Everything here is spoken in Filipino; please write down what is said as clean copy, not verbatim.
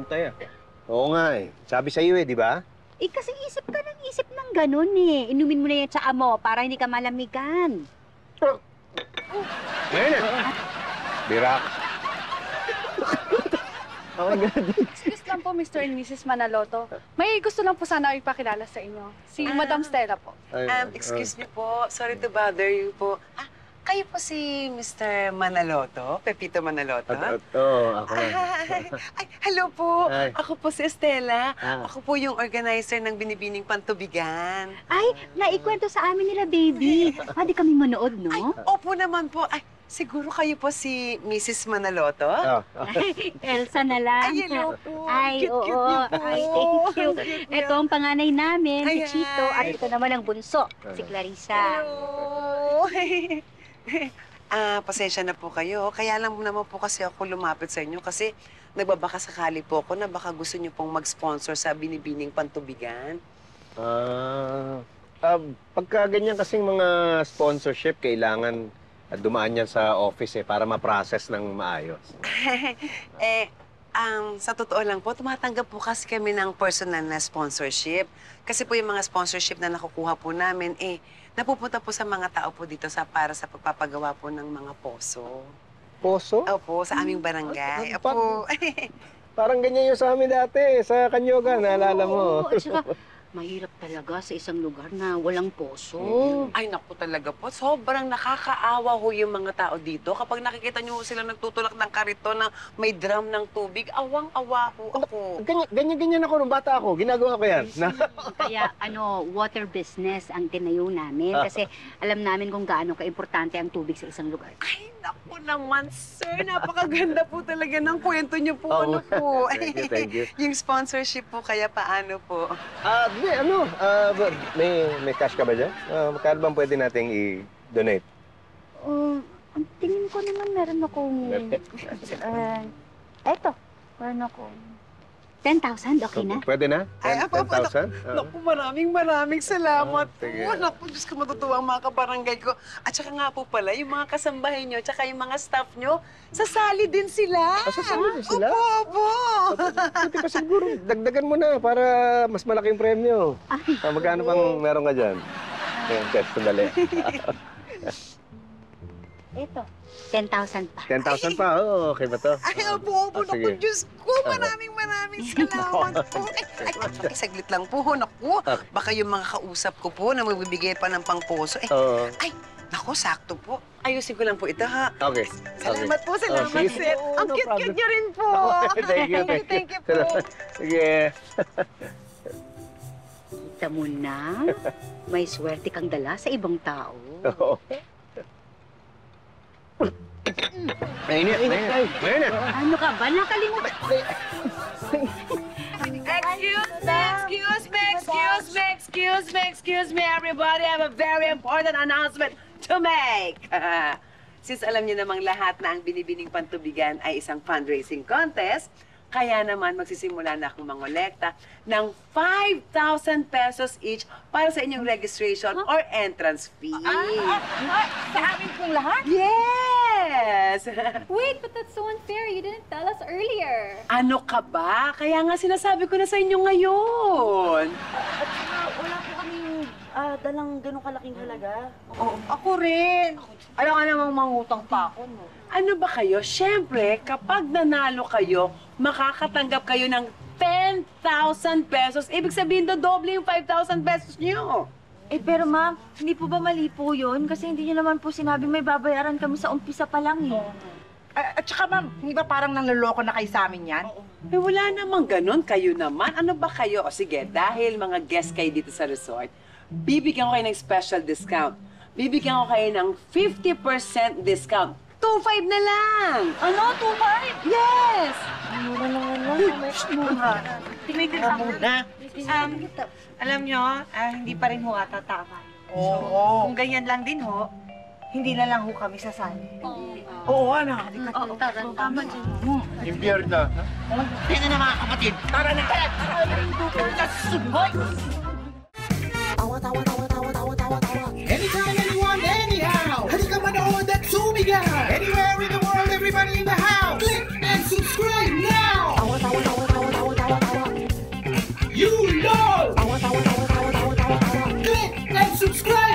bantay Oo nga eh. Sabi sa'yo eh, di ba? Eh, kasi isip ka ng isip ng ganun eh. Inumin mo na yung tsaa mo para hindi ka malamigan. Ngayon na. Birak. Excuse lang po, Mr. and Mrs. Manaloto. May gusto lang po sana ipakilala sa inyo. Si Madam Stella po. Excuse me po. Sorry to bother you po. Kayo po si Mr. Manaloto? Pepito Manaloto? Oo, ako na. Ay, hello po. Ay. Ako po si Estela. Ako po yung organizer ng Binibining Pantubigan. Ay, naikwento sa amin nila, baby. Pwede kami manood, no? Ay, opo naman po. Ay, siguro kayo po si Mrs. Manaloto? Elsa na lang. Ay, hello po. Ay, Cute-cute oo. niyo po. Ay, thank you. Ito ang panganay namin, Ay, si Chito. At ay. ito naman ang bunso, si Clarissa. Hello. Pasensya na po kayo. Kaya lang naman po kasi ako lumapit sa inyo kasi nagbabaka sakali po ako na baka gusto niyo pong mag-sponsor sa Binibining Pantubigan. Pagka ganyan kasing mga sponsorship, kailangan dumaan yan sa office para ma-process ng maayos. Sa totoo lang po, tumatanggap po kasi kami ng personal na sponsorship. Kasi po yung mga sponsorship na nakukuha po namin, napupunta po sa mga tao po dito para sa pagpapagawa po ng mga poso. Poso? Opo, sa aming barangay. Opo. Parang ganyan yung sa amin dati, sa Kanyoga, naalala mo. Oo, at saka, mahirap talaga sa isang lugar na walang poso. Ay, naku talaga po. Sobrang nakakaawa ho yung mga tao dito. Kapag nakikita niyo sila nagtutulak ng karito na may drum ng tubig, awang-awa ho ako. Ganyan ako nung bata ako. Ginagawa ko yan. Kaya, water business ang tinayo namin. Kasi alam namin kung gaano ka-importante ang tubig sa isang lugar. Ay, naku naman, sir. Napakaganda po talaga ng kwento niyo po. Ano po? Thank you. Yung sponsorship po, kaya paano po? May cash ka ba dyan? Magkano bang pwede nating i-donate? Ang tingin ko naman meron akong... Eto, meron akong... 10,000, okay na? Pwede na? Ay, 10,000? Naku, maraming salamat po. Sige. Naku, Diyos ko, matutuwa ang mga kabarangay ko. At saka nga po pala, yung mga kasambahay nyo, tsaka yung mga staff nyo, sasali din sila. Sasali din sila? Opo. Buti pa siguro, dagdagan mo na para mas malaking premyo. Magkano pang meron ka dyan? Ayan, test ko dali. Ito, 10,000 pa. 10,000 pa? Oo, okay ba to? Ay, opo. Naku, Sige. Diyos ko, maraming salamat po. Ay, saglit lang po. Naku, baka yung mga kausap ko po na magbibigay pa ng pangposo. Oo. Ay, naku, sakto po. Ayusin ko lang po ito, ha? Okay. Salamat po, salamat, sige. sir. Ang No cute-cute problem. niyo rin po. Thank you po. Sige. Kita mo na, may swerte kang dala sa ibang tao. Oo. Mainit. Ano ka ba? Nakalimutan. Excuse me, everybody. I have a very important announcement to make. Since alam niyo namang lahat na ang Binibining Pantubigan ay isang fundraising contest, kaya naman magsisimula na akong mangolekta ng 5,000 pesos each para sa inyong registration or entrance fee. Sa amin pong lahat? Yes! Wait, but that's so unfair. You didn't tell us earlier. Ano ka ba? Kaya nga sinasabi ko na sa inyo ngayon. At saka, wala po kaming dalang ganong kalaking halaga. Oo, ako rin. Alam ka namang mangutang pa ako, no? Ano ba kayo? Siyempre, kapag nanalo kayo, makakatanggap kayo ng 10,000 pesos. Ibig sabihin, doble yung 5,000 pesos niyo. Eh, pero ma'am, hindi po ba mali po yun? Kasi hindi niyo naman po sinabi may babayaran kami sa umpisa pa lang, eh. At saka ma'am, hindi ba parang nanloloko na kayo sa amin yan? Eh, wala namang ganun. Kayo naman. Ano ba kayo? O sige, dahil mga guest kayo dito sa resort, bibigyan ko kayo ng special discount. Bibigyan ko kayo ng 50% discount. 2,500 na lang! Ano? 2,500? Yes! Mura naman lang. Mura. Tumigil ka muna. Alam nyo, hindi pa rin ho ata tama. Oo. Kung ganyan lang din ho, hindi na lang ho kami sasali. Oo, anak. Tama dyan. Impyerno. Tingnan na mga kapatid. Tara na! Anytime, anyone, anyhow. Halika manood at sumigaw. Anywhere in the world, everybody in the house. Click and subscribe now. and subscribe!